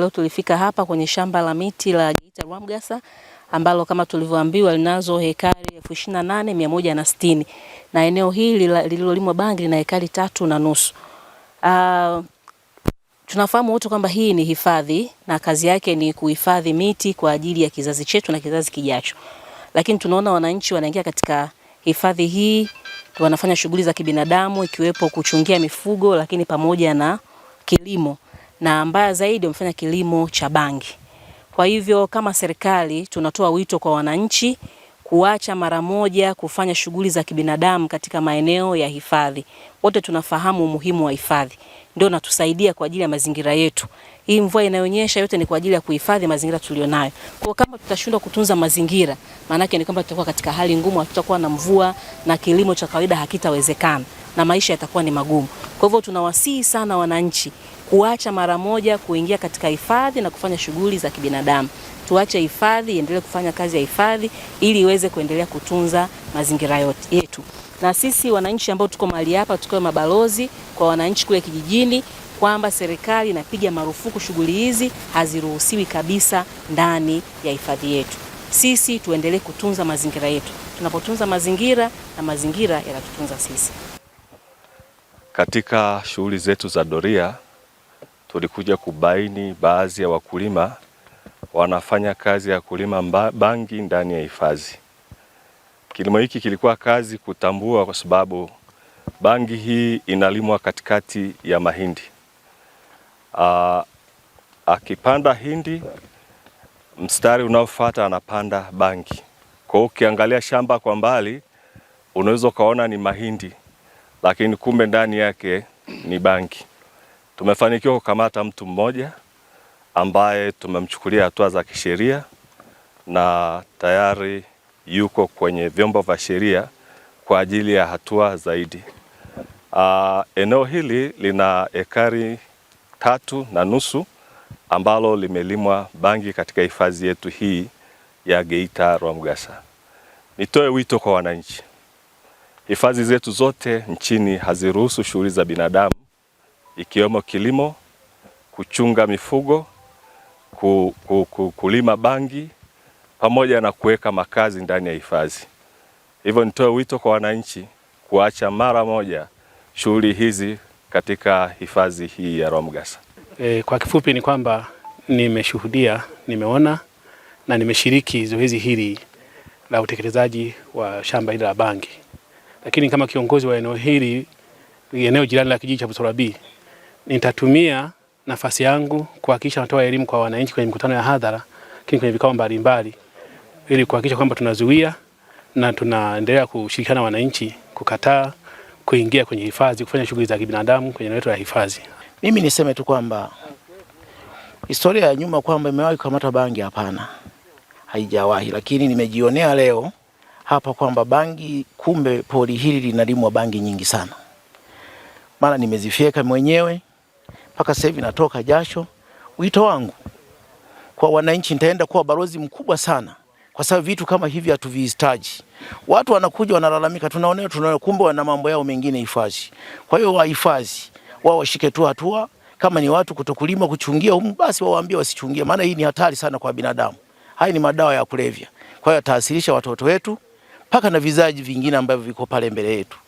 leo tulifika hapa kwenye shamba la miti la Geita Rwamgasa ambalo kama tulivyoambiwa linazo hekari 28,160 na eneo hili lililolimwa bangi lina hekari 3.5. Tunafahamu wote kwamba hii ni hifadhi na kazi yake ni kuhifadhi miti kwa ajili ya kizazi chetu na kizazi kijacho. Lakini tunaona wananchi wanaingia katika hifadhi hii, wanafanya shughuli za kibinadamu ikiwepo kuchungia mifugo lakini pamoja na kilimo, na mbaya zaidi wamefanya kilimo cha bangi. Kwa hivyo kama serikali tunatoa wito kwa wananchi kuacha mara moja kufanya shughuli za kibinadamu katika maeneo ya hifadhi. Wote tunafahamu umuhimu wa hifadhi, ndio natusaidia kwa ajili ya mazingira yetu. Hii mvua inayonyesha yote ni kwa ajili ya kuhifadhi mazingira tulionayo. Kwa kama tutashindwa kutunza mazingira, maana yake ni kwamba tutakuwa katika hali ngumu, hatutakuwa na mvua na kilimo cha kawaida hakitawezekana na maisha yatakuwa ni magumu. Kwa hivyo tunawasihi sana wananchi kuacha mara moja kuingia katika hifadhi na kufanya shughuli za kibinadamu. Tuache hifadhi iendelee kufanya kazi ya hifadhi ili iweze kuendelea kutunza mazingira yetu. Na sisi wananchi ambao tuko mahali hapa tukiwa mabalozi kwa wananchi kule kijijini kwamba serikali inapiga marufuku shughuli hizi, haziruhusiwi kabisa ndani ya hifadhi yetu. Sisi tuendelee kutunza mazingira yetu. Tunapotunza mazingira na mazingira yanatutunza sisi. Katika shughuli zetu za doria tulikuja kubaini baadhi ya wakulima wanafanya kazi ya kulima bangi ndani ya hifadhi. Kilimo hiki kilikuwa kazi kutambua kwa sababu bangi hii inalimwa katikati ya mahindi. Akipanda hindi, mstari unaofuata anapanda bangi. Kwa hiyo ukiangalia shamba kwa mbali unaweza kaona ni mahindi, lakini kumbe ndani yake ni bangi. Tumefanikiwa kukamata mtu mmoja ambaye tumemchukulia hatua za kisheria na tayari yuko kwenye vyombo vya sheria kwa ajili ya hatua zaidi. Eneo hili lina ekari 3.5 ambalo limelimwa bangi katika hifadhi yetu hii ya Geita Rwamgasa. Nitoe wito kwa wananchi. Hifadhi zetu zote nchini haziruhusu shughuli za binadamu ikiwemo kilimo, kuchunga mifugo, kulima bangi pamoja na kuweka makazi ndani ya hifadhi. Hivyo nitoe wito kwa wananchi kuacha mara moja shughuli hizi katika hifadhi hii ya Rwamgasa. Kwa kifupi ni kwamba nimeshuhudia, nimeona na nimeshiriki zoezi hili la utekelezaji wa shamba hili la bangi. Lakini kama kiongozi wa eneo hili, eneo jirani la kijiji cha Busora B, nitatumia nafasi yangu kuhakikisha natoa elimu kwa wananchi kwenye mikutano ya hadhara, kwenye vikao mbalimbali, ili kuhakikisha kwamba tunazuia na tunaendelea kushirikiana na wananchi kukataa kuingia kwenye hifadhi kufanya shughuli za kibinadamu kwenye eneo la hifadhi. Mimi niseme tu kwamba historia ya nyuma kwamba imewahi kukamata bangi, hapana, haijawahi, lakini nimejionea leo hapa kwamba bangi, kumbe pori hili linalimwa bangi nyingi sana. Maana nimezifyeka mwenyewe mpaka sasa hivi natoka jasho. Wito wangu kwa wananchi, nitaenda kuwa balozi mkubwa sana, kwa sababu vitu kama hivi hatuvihitaji. Watu wanakuja wanalalamika, tunaona kumbe wana mambo yao mengine hifadhi. Kwa hiyo wahifadhi wao washike tu hatua, kama ni watu kutokulima kuchungia humu, basi waambie wasichungie, maana hii ni hatari sana kwa binadamu. Haya ni madawa ya kulevya. Kwa hiyo taasilisha watoto wetu mpaka na vizazi vingine ambavyo viko pale mbele yetu.